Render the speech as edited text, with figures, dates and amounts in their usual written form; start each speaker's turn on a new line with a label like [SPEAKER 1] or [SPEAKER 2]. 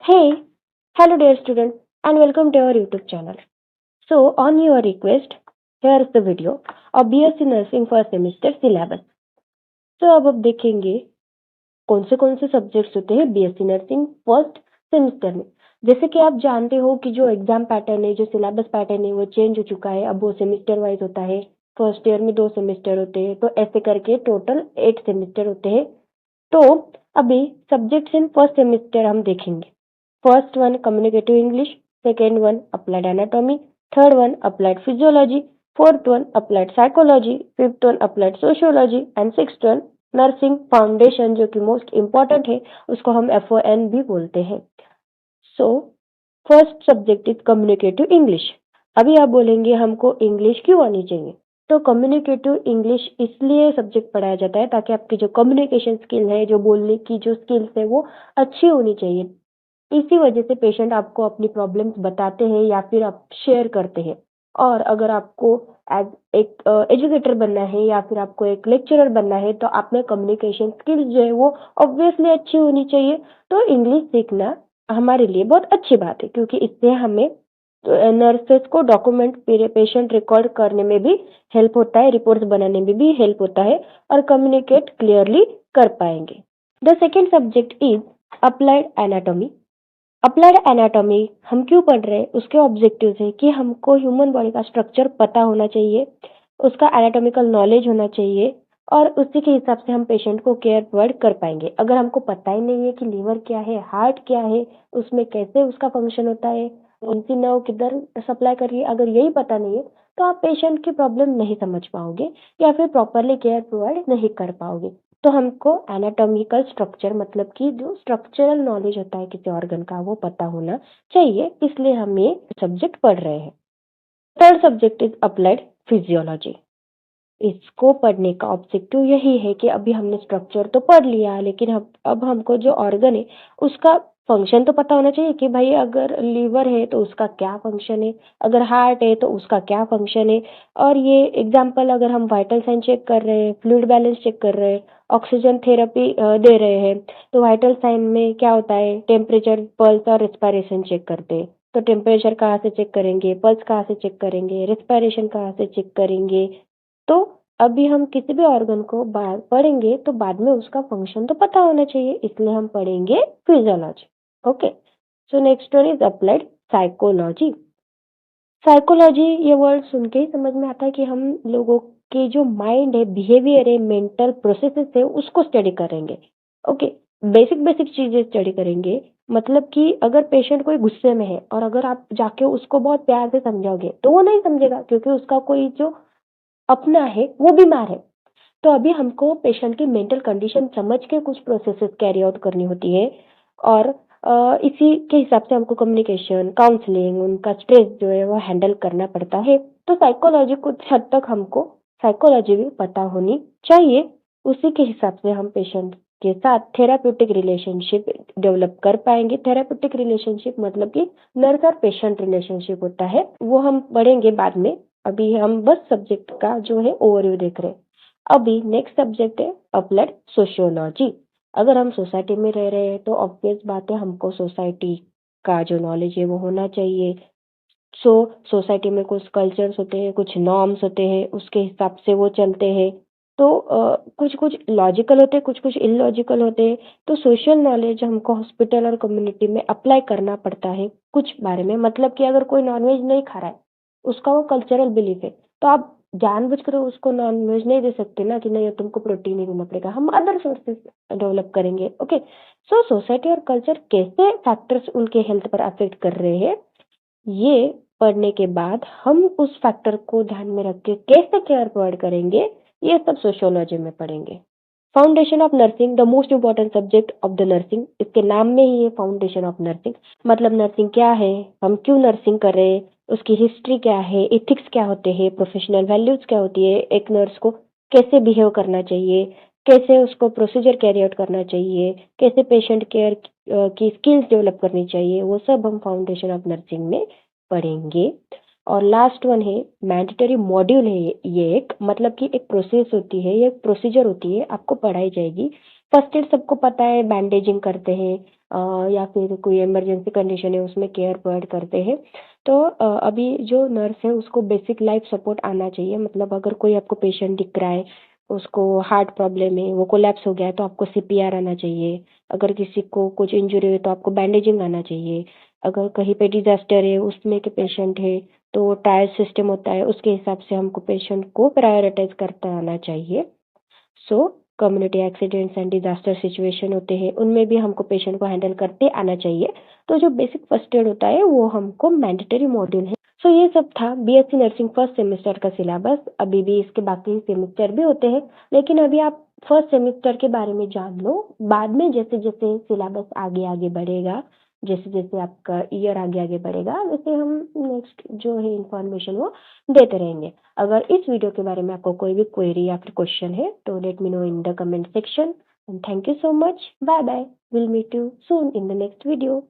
[SPEAKER 1] Hey, hello dear student and welcome to our YouTube channel. So on your request, here is the video of BSc Nursing first semester syllabus. So अब देखेंगे कौन से subjects होते हैं BSc nursing first semester में। जैसे कि आप जानते हो कि जो एग्जाम पैटर्न है, जो सिलेबस पैटर्न है वो चेंज हो चुका है। अब वो सेमेस्टर वाइज होता है। फर्स्ट ईयर में 2 सेमेस्टर होते हैं, तो ऐसे करके टोटल 8 सेमेस्टर होते हैं। तो अभी सब्जेक्ट्स इन फर्स्ट सेमेस्टर हम देखेंगे। First one communicative English, second one applied anatomy, third one applied physiology, fourth one applied psychology, fifth one applied sociology and sixth one nursing foundation, जो कि most important है, उसको हम FON भी बोलते हैं। So first subject is communicative English. अभी आप बोलेंगे हमको इंग्लिश क्यों आनी चाहिए? तो कम्युनिकेटिव इंग्लिश इसलिए सब्जेक्ट पढ़ाया जाता है ताकि आपकी जो कम्युनिकेशन स्किल है, जो बोलने की जो स्किल्स है, वो अच्छी होनी चाहिए। इसी वजह से पेशेंट आपको अपनी प्रॉब्लम्स बताते हैं या फिर आप शेयर करते हैं। और अगर आपको एज एक एजुकेटर बनना है या फिर आपको एक लेक्चरर बनना है, तो आप में कम्युनिकेशन स्किल्स जो है वो ऑब्वियसली अच्छी होनी चाहिए। तो इंग्लिश सीखना हमारे लिए बहुत अच्छी बात है, क्योंकि इससे हमें नर्सेस को डॉक्यूमेंट पेशेंट रिकॉर्ड करने में भी हेल्प होता है, रिपोर्ट्स बनाने में भी हेल्प होता है और कम्युनिकेट क्लियरली कर पाएंगे। The second subject is applied anatomy. Applied anatomy हम क्यों पढ़ रहे हैं? उसके ऑब्जेक्टिव्स है कि हमको ह्यूमन बॉडी का स्ट्रक्चर पता होना चाहिए, उसका एनाटॉमिकल नॉलेज होना चाहिए और उसी के हिसाब से हम पेशेंट को केयर प्रोवाइड कर पाएंगे। अगर हमको पता ही नहीं है कि लीवर क्या है, हार्ट क्या है, उसमें कैसे उसका फंक्शन होता है, कौन सी नर्व किधर सप्लाई कर रही है, अगर यही पता नहीं है तो आप पेशेंट की प्रॉब्लम नहीं समझ पाओगे या फिर प्रॉपरली केयर प्रोवाइड नहीं कर पाओगे। तो हमको एनाटॉमिकल स्ट्रक्चर, मतलब कि जो स्ट्रक्चरल नॉलेज होता है किसी ऑर्गन का, वो पता होना चाहिए, इसलिए हम ये सब्जेक्ट पढ़ रहे हैं। Third subject is applied physiology. इसको पढ़ने का ऑब्जेक्टिव यही है कि अभी हमने स्ट्रक्चर तो पढ़ लिया, लेकिन अब हमको जो ऑर्गन है उसका फंक्शन तो पता होना चाहिए कि भाई अगर लीवर है तो उसका क्या फंक्शन है, अगर हार्ट है तो उसका क्या फंक्शन है। और ये एग्जांपल, अगर हम वाइटल साइन चेक कर रहे हैं, फ्लूइड बैलेंस चेक कर रहे हैं, ऑक्सीजन थेरेपी दे रहे हैं, तो वाइटल साइन में क्या होता है, टेम्परेचर, पल्स और रेस्पिरेशन चेक करते हैं। तो टेम्परेचर कहाँ से चेक करेंगे, पल्स कहाँ से चेक करेंगे, रेस्पिरेशन कहाँ से चेक करेंगे। तो अभी हम किसी भी ऑर्गन को पढ़ेंगे तो बाद में उसका फंक्शन तो पता होना चाहिए, इसलिए हम पढ़ेंगे physiology. Okay, so next one is applied psychology. Psychology ये वर्ड सुन के ही समझ में आता है कि हम लोगों के जो माइंड है, बिहेवियर है, मेंटल प्रोसेसेस है, उसको स्टडी करेंगे। ओके, बेसिक बेसिक चीजें स्टडी करेंगे। मतलब कि अगर पेशेंट कोई गुस्से में है और अगर आप जाके उसको बहुत प्यार से समझाओगे तो वो नहीं समझेगा, क्योंकि उसका कोई जो अपना है वो बीमार है। तो अभी हमको पेशेंट की मेंटल कंडीशन समझ के कुछ प्रोसेसेस कैरी आउट करनी होती है और इसी के हिसाब से हमको कम्युनिकेशन, काउंसलिंग, उनका स्ट्रेस जो है वो हैंडल करना पड़ता है। तो साइकोलॉजी कुछ हद तक हमको साइकोलॉजी भी पता होनी चाहिए। उसी के हिसाब से हम पेशेंट के साथ थेराप्यूटिक रिलेशनशिप डेवलप कर पाएंगे। थेराप्यूटिक रिलेशनशिप मतलब कि नर्स और पेशेंट रिलेशनशिप होता है, वो हम पढ़ेंगे बाद में। अभी हम बस सब्जेक्ट का जो है ओवरव्यू देख रहे हैं। अभी नेक्स्ट सब्जेक्ट है अप्लाइड सोशियोलॉजी। अगर हम सोसाइटी में रह रहे हैं तो ऑब्वियस बात है हमको सोसाइटी का जो नॉलेज है वो होना चाहिए। सो सोसाइटी में कुछ कल्चर्स होते हैं, कुछ नॉर्म्स होते हैं, उसके हिसाब से वो चलते हैं। तो कुछ कुछ लॉजिकल होते हैं, कुछ कुछ इलॉजिकल होते हैं। तो सोशल नॉलेज हमको हॉस्पिटल और कम्युनिटी में अप्लाई करना पड़ता है कुछ बारे में। मतलब कि अगर कोई नॉनवेज नहीं खा रहा है, उसका वो कल्चरल बिलीफ है, तो आप जानबूझकर उसको नॉनवेज नहीं दे सकते ना कि नहीं तुमको प्रोटीन ही देना पड़ेगा, हम अदर सोर्सेज डेवलप करेंगे। ओके, सो सोसाइटी और कल्चर कैसे फैक्टर्स उनके हेल्थ पर अफेक्ट कर रहे हैं, ये पढ़ने के बाद हम उस फैक्टर को ध्यान में रख के कैसे केयर प्रोवाइड करेंगे, ये सब सोशियोलॉजी में पढ़ेंगे। Foundation of nursing, the most important subject of the nursing. इसके नाम में ही है फाउंडेशन ऑफ नर्सिंग। मतलब नर्सिंग क्या है, हम क्यों नर्सिंग कर रहे हैं, उसकी हिस्ट्री क्या है, एथिक्स क्या होते हैं, प्रोफेशनल वैल्यूज क्या होती है, एक नर्स को कैसे बिहेव करना चाहिए, कैसे उसको प्रोसीजर कैरी आउट करना चाहिए, कैसे पेशेंट केयर की स्किल्स डेवलप करनी चाहिए, वो सब हम फाउंडेशन ऑफ नर्सिंग में पढ़ेंगे। और लास्ट वन है मैंडेटरी मॉड्यूल है ये एक, मतलब कि एक प्रोसेस होती है, ये एक प्रोसीजर होती है, आपको पढ़ाई जाएगी फर्स्ट एड सबको पता है, बैंडेजिंग करते हैं या फिर कोई इमरजेंसी कंडीशन है उसमें केयर प्रोवाइड करते हैं। तो अभी जो नर्स है उसको बेसिक लाइफ सपोर्ट आना चाहिए, मतलब अगर कोई आपको पेशेंट दिख रहा है, उसको हार्ट प्रॉब्लम है, वो कोलैप्स हो गया है, तो आपको सीपीआर आना चाहिए। अगर किसी को कुछ इंजरी हुई तो आपको बैंडेजिंग आना चाहिए। अगर कहीं पे डिज़ास्टर है, उसमें के पेशेंट है, तो टायर सिस्टम होता है, उसके हिसाब से हमको पेशेंट को प्रायोरिटाइज़ करता आना चाहिए। सो community accidents and disaster situation होते हैं, उनमें भी हमको पेशेंट को हैंडल करते आना चाहिए। तो जो बेसिक फर्स्ट एड होता है वो हमको मैंडेटरी मॉड्यूल है। सो ये सब था बीएससी नर्सिंग फर्स्ट सेमेस्टर का सिलेबस। अभी भी इसके बाकी सेमेस्टर भी होते हैं, लेकिन अभी आप फर्स्ट सेमेस्टर के बारे में जान लो। बाद में जैसे जैसे सिलेबस आगे आगे बढ़ेगा, जैसे जैसे आपका ईयर आगे आगे बढ़ेगा, वैसे हम नेक्स्ट जो है इंफॉर्मेशन वो देते रहेंगे। अगर इस वीडियो के बारे में आपको कोई भी क्वेरी या फिर क्वेश्चन है तो let me know in the comment section, and thank you so much. Bye bye, will meet you soon in the next video.